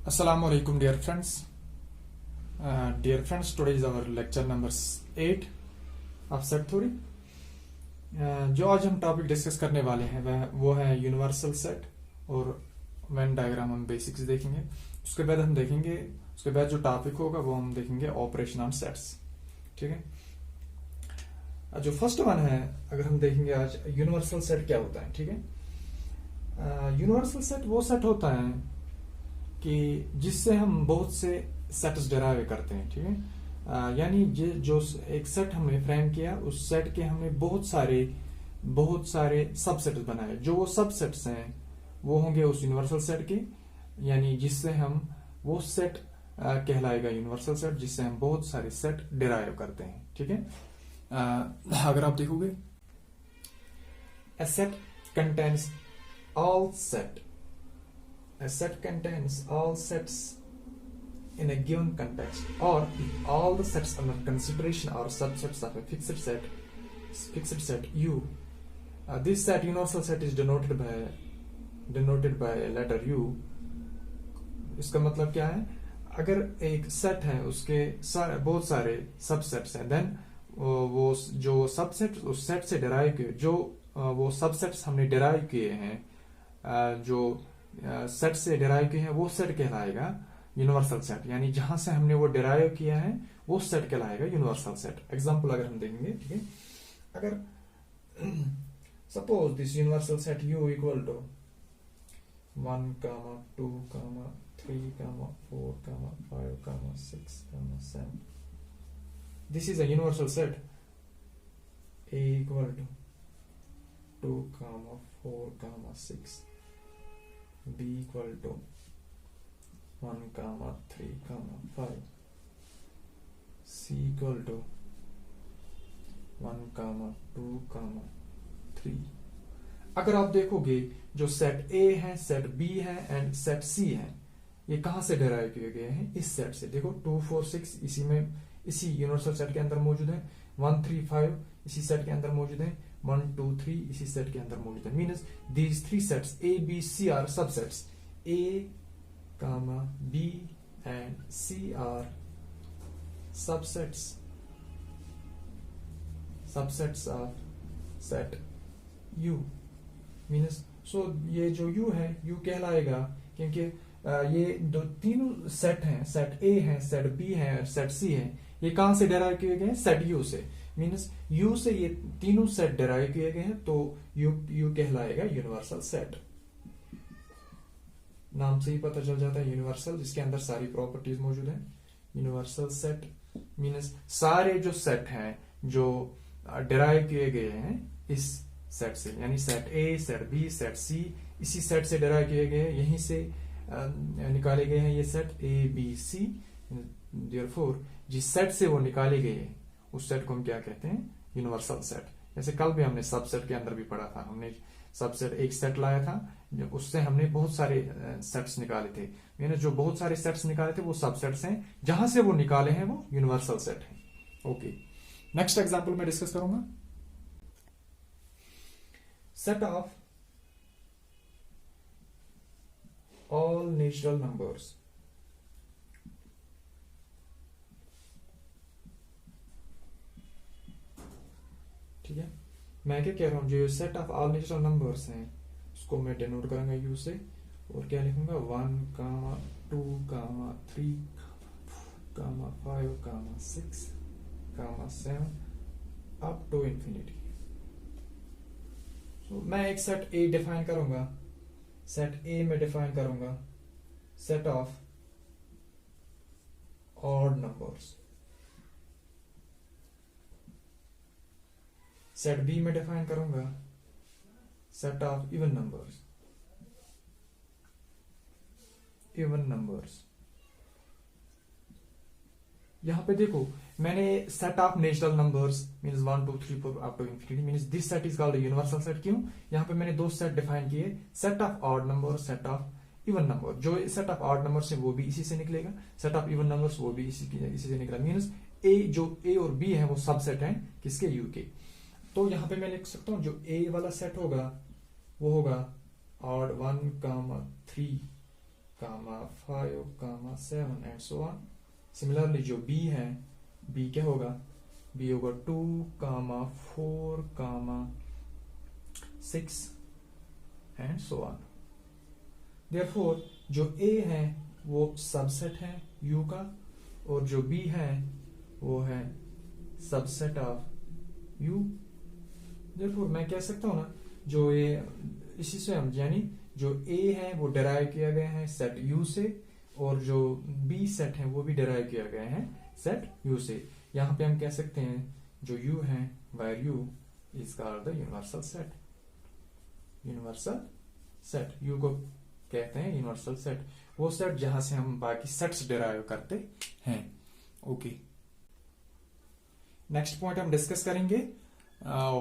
Assalamu alaikum dear friends. Dear friends, today is our lecture number 8 of set theory. जो आज हम topic discuss करने वाले हैं वो है यूनिवर्सल सेट और वेन डायग्राम हम बेसिक्स देखेंगे। उसके बाद हम देखेंगे, उसके बाद जो टॉपिक होगा वो हम देखेंगे ऑपरेशन ऑन सेट्स। ठीक है, जो फर्स्ट वन है अगर हम देखेंगे आज यूनिवर्सल सेट क्या होता है। ठीक है, यूनिवर्सल सेट वो सेट होता है कि जिससे हम बहुत से सेट्स डिराइव करते हैं। ठीक है, यानी जो एक सेट हमने फ्रेम किया उस सेट के हमने बहुत सारे सबसेट्स बनाए। जो वो सबसेट्स हैं वो होंगे उस यूनिवर्सल सेट के, यानी जिससे हम वो सेट कहलाएगा यूनिवर्सल सेट जिससे हम बहुत सारे सेट डिराइव करते हैं। ठीक है, अगर आप देखोगे a set contains all set a set contains all sets in a given context, or all the sets under consideration are subsets of a fixed set U. This set universal set is denoted by letter U. इसका मतलब क्या है? अगर एक set है उसके बहुत सारे सबसेट्स हैं, देन वो जो सबसेट उस सेट से डिराइव किए, जो वो सबसेट्स हमने डिराइव किए हैं, जो सेट से डिराइव किए हैं वो सेट कहलाएगा यूनिवर्सल सेट। यानी जहां से हमने वो डिराइव किया है वो सेट कहलाएगा यूनिवर्सल सेट। एग्जांपल अगर हम देखेंगे, ठीक है, अगर suppose this universal set U equal to 1, 2, 3, 4, 5, 6, 7, this is a universal set. A equal to 2, 4, 6, B equal to 1, 3, 5, C equal to 1, 2, 3। अगर आप देखोगे जो सेट A है, सेट B है एंड सेट C है, ये कहां से डिराइव किए गए हैं? इस सेट से। देखो 2, 4, 6 इसी यूनिवर्सल सेट के अंदर मौजूद है, 1, 3, 5 इसी सेट के अंदर मौजूद है, 1, 2, 3 इसी सेट के अंदर मौजूद है। Means these 3 sets A, B, C are subsets. A, B and C are subsets of set U। Means ये जो U है, U कहलाएगा क्योंकि ये दो तीनों सेट हैं, सेट A है, सेट B है और सेट C है, ये कहां से डिराइव किए गए हैं? सेट U से। मीन्स U से ये तीनों सेट डिराइव किए गए हैं, तो U कहलाएगा यूनिवर्सल सेट। नाम से ही पता चल जाता है यूनिवर्सल, जिसके अंदर सारी प्रॉपर्टीज मौजूद हैं। यूनिवर्सल सेट मीन्स सारे जो सेट हैं जो डिराइव किए गए हैं इस सेट से, यानी set A, set B, set C इसी सेट से डिराइव किए गए हैं, यहीं से निकाले गए हैं ये set A, B, C। Therefore जिस सेट से वो निकाले गए उस सेट को हम क्या कहते हैं? Universal set. जैसे कल भी हमने सबसेट के अंदर भी पढ़ा था, हमने सबसेट एक सेट लाया था, उससे हमने बहुत सारे सेट्स निकाले थे। मैंने जो बहुत सारे सेट्स निकाले थे वो सबसेट्स हैं, जहां से वो निकाले हैं वो यूनिवर्सल सेट है। ओके, नेक्स्ट एग्जांपल मैं डिस्कस करूंगा। Set of all natural numbers. ठीक है, मैं क्या कह रहा हूं, जो set of all natural numbers हैं उसको मैं डिनोट करूंगा U से, और क्या लिखूंगा? 1, 2, 3, 4, 5, 6, 7 अप टू इंफिनिटी। मैं एक सेट A डिफाइन करूंगा, सेट A में डिफाइन करूंगा set of odd numbers. Set B में डिफाइन करूंगा सेट ऑफ इवन नंबर्स। यहां पे देखो मैंने set of natural numbers means 1, 2, 3, 4 up to infinity means this set is called universal set. क्यों? यहां पे मैंने दो सेट डिफाइन किए, set of odd number, set of even number. जो सेट ऑफ ऑड नंबर से वो भी इसी से निकलेगा, सेट ऑफ इवन नंबर्स वो भी इसी से निकलेगा। मींस जो A और B है वो सबसेट हैं किसके? U के। तो यहां पे मैं लिख सकता हूं जो A वाला सेट होगा वो होगा odd 1, 3, comma 5 comma 7 and so on. Similarly जो बी है, बी क्या होगा, बी होगा 2 comma 4 comma 6 and so on. Therefore जो ए है वो सबसेट है यू का, और जो बी है वो है सबसेट ऑफ यू। देयरफॉर मैं कह सकता हूं ना, जो ये इसी से हम यानी जो ए है वो डिराइव किया गया है सेट यू से, और जो बी सेट है वो भी डिराइव किया गया है सेट यू से। यहां पे हम कह सकते हैं जो यू है where U is called the universal set. Universal set U को कहते हैं यूनिवर्सल सेट, वो सेट जहां से हम बाकी सेट्स डिराइव करते हैं। ओके, नेक्स्ट पॉइंट हम डिस्कस करेंगे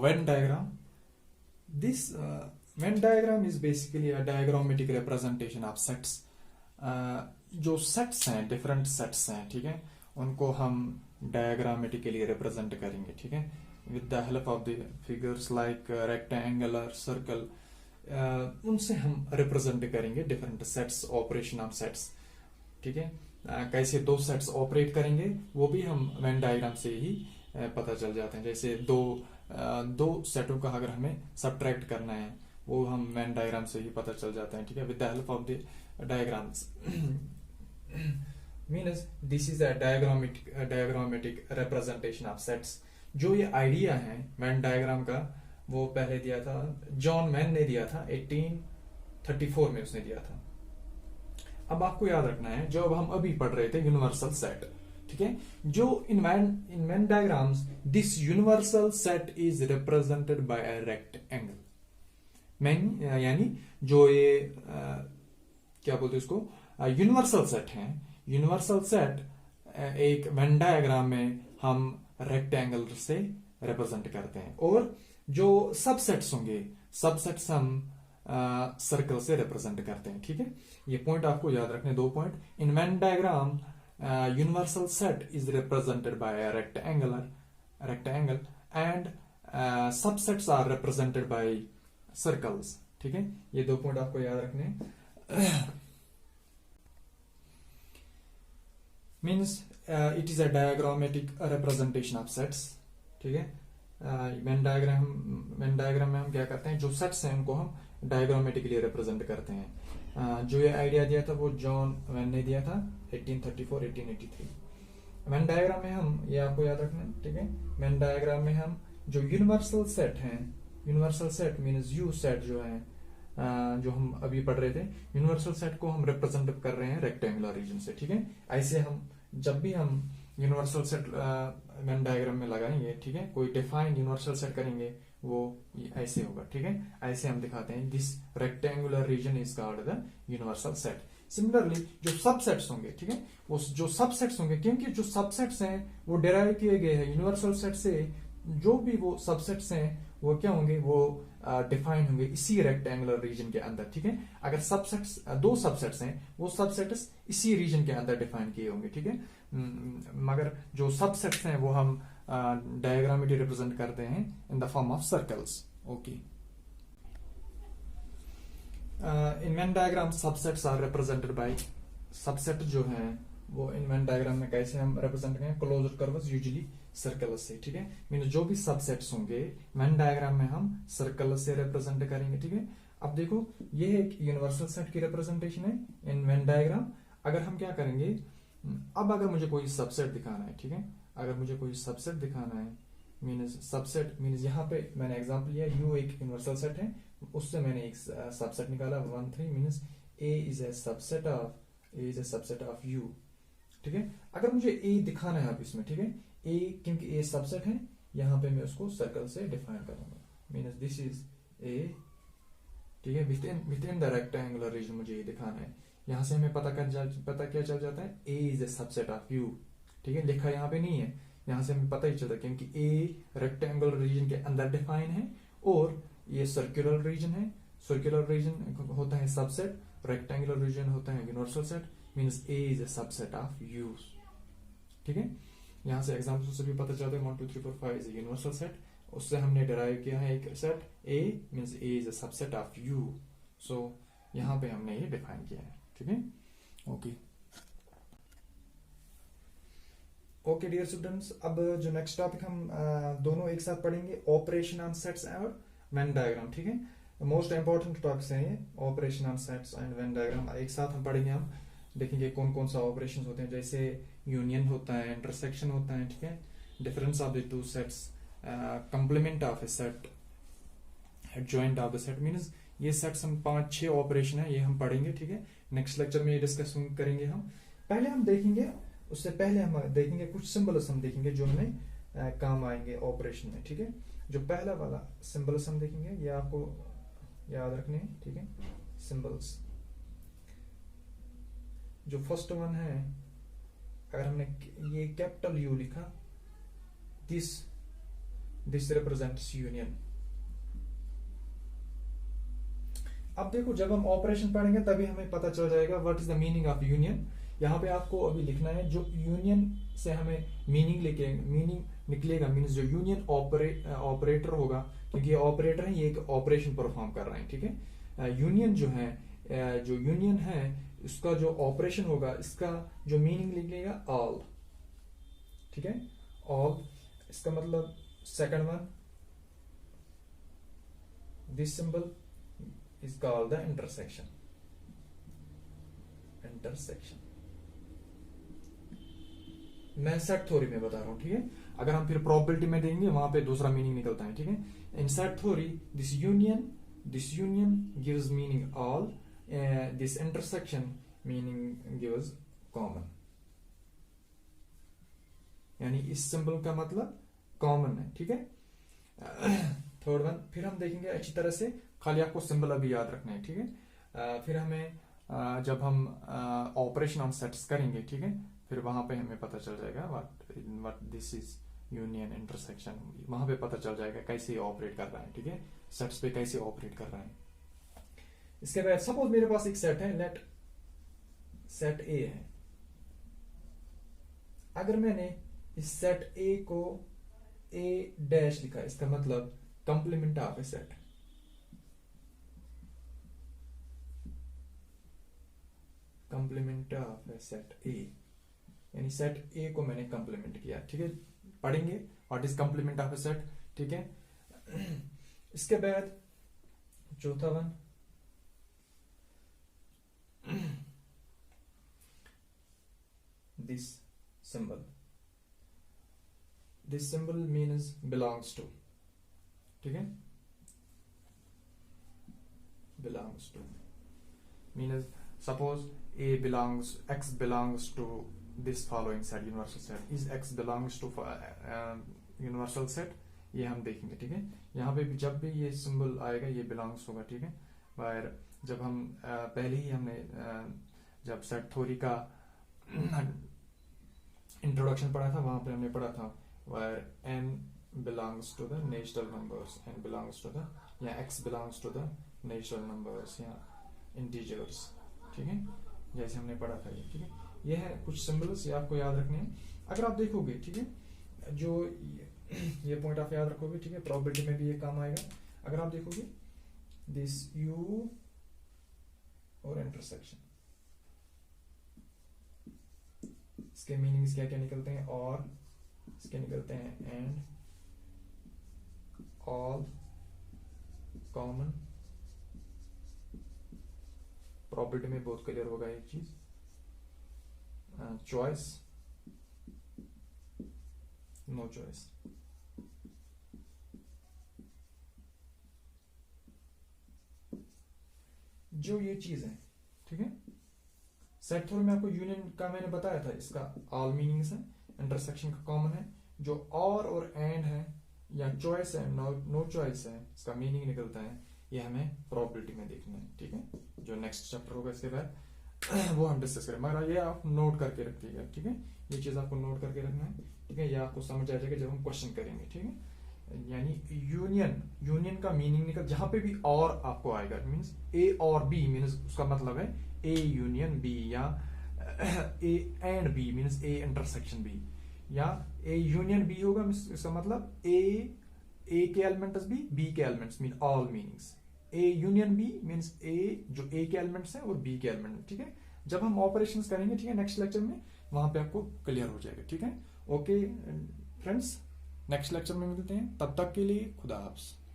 Venn diagram. This Venn diagram is basically a diagrammatic representation of sets. जो सेट्स हैं, डिफरेंट सेट्स हैं, ठीक है, उनको हम डायग्रामेटिकली रिप्रेजेंट करेंगे, ठीक है, with the help of the figures like rectangular, circle, उनसे हम रिप्रेजेंट करेंगे different sets, operation of sets, ठीक है। कैसे दो सेट्स ऑपरेट करेंगे वो भी हम वेन डायग्राम से ही पता चल जाते हैं। जैसे दो सेटों का अगर हमें सब्ट्रैक्ट करना है वो हम वेन डायग्राम से ही पता चल जाता है, ठीक है, with the help of the diagrams. Means this is a diagrammatic representation of sets. जो ये आइडिया है वेन डायग्राम का वो पहले दिया था जॉन मैन ने, दिया था 1834 में उसने दिया था। अब आपको याद रखना है जो अब हम अभी पढ़ रहे थे यूनिवर्सल सेट, ठीक है, जो in Venn diagrams this universal set is represented by a rectangle. यानी जो ये क्या बोलते हैं इसको, यूनिवर्सल सेट है, यूनिवर्सल सेट एक वेन डायग्राम में हम रेक्टेंगल से रिप्रेजेंट करते हैं, और जो सबसेट्स होंगे, सबसेट्स हम सर्कल से रिप्रेजेंट करते हैं, ठीक है। ये पॉइंट आपको याद रखने, दो point. In Venn diagram universal set is represented by a rectangle and subsets are represented by circles, ठीक है। ये दो पॉइंट आपको याद रखने। Means it is a diagrammatic representation of sets, ठीक है। वेन डायग्राम में हम क्या करते हैं, जो सेट्स हैं उनको हम डायग्रामेटिकली रिप्रेजेंट करते हैं। जो ये आइडिया दिया था वो जॉन वेन ने दिया था 1834-1883। वेन डायग्राम में हम, ये आपको याद रखना है, ठीक है, वेन डायग्राम में हम जो यूनिवर्सल सेट हैं, universal set means you set जो है, जो हम अभी पढ़ रहे थे, यूनिवर्सल सेट को हम रिप्रेजेंट कर रहे हैं रेक्टेंगुलर रीजन से, ठीक है। ऐसे हम जब भी हम यूनिवर्सल सेट वेन डायग्राम में लगाएंगे, ठीक है, कोई डिफाइंड यूनिवर्सल सेट करेंगे वो ऐसे होगा, ठीक है, ऐसे हम दिखाते हैं this rectangular reason is called the universal set. Similarly जो सबसेट्स होंगे, ठीक है, वो जो सबसेट्स होंगे, क्योंकि जो सबसेट्स हैं वो डिराइव किए गए हैं यूनिवर्सल सेट से, जो भी वो सबसेट्स हैं वो क्या होंगे, वो डिफाइन होंगे इसी रेक्टेंगुलर रीजन के अंदर, ठीक है। अगर सबसेट्स, दो सबसेट्स हैं, वो सबसेट्स इसी रीजन के अंदर डिफाइन किए होंगे, ठीक है। मगर जो सबसेट्स हैं वो हम डायग्रामेटिकली रिप्रेजेंट करते हैं in the form of circles. Okay, in Venn diagram subsets are represented by, subset जो हैं वो इन वेन डायग्राम में कैसे हम रिप्रेजेंट करें, क्लोज्ड कर्व्स यूजुअली सर्कल से, ठीक है। मीन जो भी सबसेट्स होंगे वेन डायग्राम में हम सर्कल से रिप्रेजेंट करेंगे, ठीक है। अब देखो ये एक यूनिवर्सल सेट की रिप्रेजेंटेशन है इन वेन डायग्राम। अगर हम क्या करेंगे, अब अगर मुझे कोई सबसेट दिखाना है, ठीक है, अगर मुझे कोई सबसेट दिखाना है, मीन्स सबसेट मीन्स यहाँ पे मैंने एग्जांपल लिया, यू एक यूनिवर्सल सेट है, उससे मैंने एक सबसेट निकाला 1 3 means A is a subset of U, ठीक है। अगर मुझे ए दिखाना है अब इसमें, ठीक है, ए क्योंकि ए सबसेट है, यहाँ पे मैं उसको सर्कल से डिफाइन करूंगा, मीन्स दिस इज ए, ठीक है, with in the rectangular reason मुझे ये दिखाना है। यहां से हमें पता क्या चल जाता है, A is a subset of U, ठीक है, लिखा यहाँ पे नहीं है, यहां से हमें पता ही चलता है क्योंकि ए रेक्टेंगुलर रीजन के अंदर डिफाइन है और ये सर्कुलर रीजन है, सर्कुलर रीजन होता है सबसेट, रेक्टेंगुलर रीजन होता है universal set, means A is a subset of U, ठीक है। यहां से एग्जांपल से भी पता चलता है 1 2 3 4 5 इज यूनिवर्सल सेट, उससे हमने डिराइव किया है एक set A means A is a subset of U, so यहाँ पे हमने ये डिफाइन किया है, ठीक है। ओके ओके डियर स्टूडेंट्स, अब जो नेक्स्ट टॉपिक हम दोनों एक साथ पढ़ेंगे, ऑपरेशन ऑन सेट्स और वेन डायग्राम। ठीक है, मोस्ट इंपॉर्टेंट टॉपिक्स हैं ये, operation on sets and Venn diagram एक साथ हम पढ़ेंगे। हम देखेंगे कौन कौन सा ऑपरेशन होते हैं, जैसे यूनियन होता है, इंटरसेक्शन होता है, ठीक है, difference of the two sets, complement of a set, adjoint of the set, means ये सेट्स हम 5-6 ऑपरेशन है, ये हम पढ़ेंगे। ठीक है, नेक्स्ट लेक्चर में ये डिस्कस करेंगे हम। पहले हम देखेंगे, उससे पहले हम देखेंगे कुछ सिंबल्स हम देखेंगे जो हमें काम आएंगे ऑपरेशन में। ठीक है, जो पहला वाला सिंबल्स हम देखेंगे ये आपको याद रखने हैं। ठीक है, सिंबल्स, जो फर्स्ट वन है, अगर हमने ये कैपिटल यू लिखा, दिस रिप्रेजेंट्स यूनियन। अब देखो, जब हम ऑपरेशन पढ़ेंगे तभी हमें पता चल जाएगा what is the meaning of union. यहाँ पे आपको अभी लिखना है जो यूनियन से हमें मीनिंग निकलेगा, मीन्स जो यूनियन ऑपरेटर होगा, क्योंकि ये ऑपरेटर है, ये एक ऑपरेशन परफॉर्म कर रहे हैं। ठीक है, यूनियन जो है, जो यूनियन है उसका जो ऑपरेशन होगा, इसका जो मीनिंग निकलेगा ऑल। ठीक है, ऑल, इसका मतलब second one, this symbol is called the intersection. Intersection मैं सेट थ्योरी में बता रहा हूं। ठीक है, अगर हम फिर प्रोबेबिलिटी में देंगे वहां पे दूसरा मीनिंग निकलता है। ठीक है, इन set theory this union gives meaning all, this intersection meaning gives common, यानी इस सिंबल का मतलब कॉमन है। ठीक है, थर्ड वन फिर हम देखेंगे अच्छी तरह से, खाली आपको सिंबल अभी याद रखना है। ठीक है, फिर हमें जब हम ऑपरेशन ऑन सेट्स करेंगे, ठीक है, फिर वहां पे हमें पता चल जाएगा what this is union, intersection, वहां पे पता चल जाएगा कैसे ऑपरेट कर रहा है। ठीक है, सेट्स पे कैसे ऑपरेट कर रहा है। इसके बाद सपोज मेरे पास एक सेट है, लेट सेट ए है। अगर मैंने इस सेट ए को ए डैश लिखा, इसका मतलब complement of a set. Complement of a set ए, यानी सेट ए को मैंने कंप्लीमेंट किया। ठीक है, पढ़ेंगे what is complement of a set. ठीक है, इसके बाद चौथा one, this symbol means belongs to. ठीक है, belongs to means suppose x belongs to this following set, universal set, is x belongs to universal set, ये हम देखेंगे। ठीक है, यहाँ पे जब भी ये सिंबल आएगा ये बिलोंग्स होगा। ठीक है, पर जब हम पहले ही हमने जब सेट थ्योरी का इंट्रोडक्शन पढ़ा था, वहां पे हमने पढ़ा था where n belongs to the natural numbers, n belongs to the, या x belongs to the natural numbers या integers। ठीक है, जैसे हमने पढ़ा था ये। ठीक है, ये है कुछ सिंबल्स, ये आपको याद रखने हैं। अगर आप देखोगे, ठीक है, जो ये पॉइंट आप याद रखोगे, ठीक है, प्रोबेबिलिटी में भी ये काम आएगा। अगर आप देखोगे दिस यू और इंटरसेक्शन, इसके मीनिंग्स क्या क्या निकलते हैं, और इसके निकलते हैं एंड, ऑल, कॉमन। प्रॉपर्टी में बहुत क्लियर होगा एक चीज, चॉइस, नो चॉइस। जो ये चीज है, ठीक है, सेट थ्योरी में आपको यूनियन का मैंने बताया था, इसका ऑल मीनिंग्स है, इंटरसेक्शन का कॉमन है, जो और एंड है या चॉइस है, नो चॉइस है, इसका मीनिंग निकलता है। ये हमें प्रोबेबिलिटी में देखना है। ठीक है, जो नेक्स्ट चैप्टर होगा इसके बाद वो हम डिस्कस करें, मगर ये आप नोट करके रखिएगा। ठीक है, ये चीज आपको नोट करके रखना है। ठीक है, ये आपको समझ आ जाएगा जब हम क्वेश्चन करेंगे। ठीक है, यानी यूनियन का मीनिंग निकल, जहां पे भी और आपको आएगा, मीन्स ए और बी, मीन्स उसका मतलब है ए यूनियन बी, या A and B means A intersection B, या ए यूनियन बी होगा, इसका मतलब ए के एलिमेंट्स बी के elements, mean all meanings. A union B means A जो ए के एलिमेंट्स हैं और बी के एलिमेंट। ठीक है, जब हम ऑपरेशंस करेंगे, ठीक है, नेक्स्ट लेक्चर में, वहां पे आपको क्लियर हो जाएगा, ठीक है। ओके फ्रेंड्स, नेक्स्ट लेक्चर में मिलते हैं, तब तक के लिए खुदा हाफ्ज़।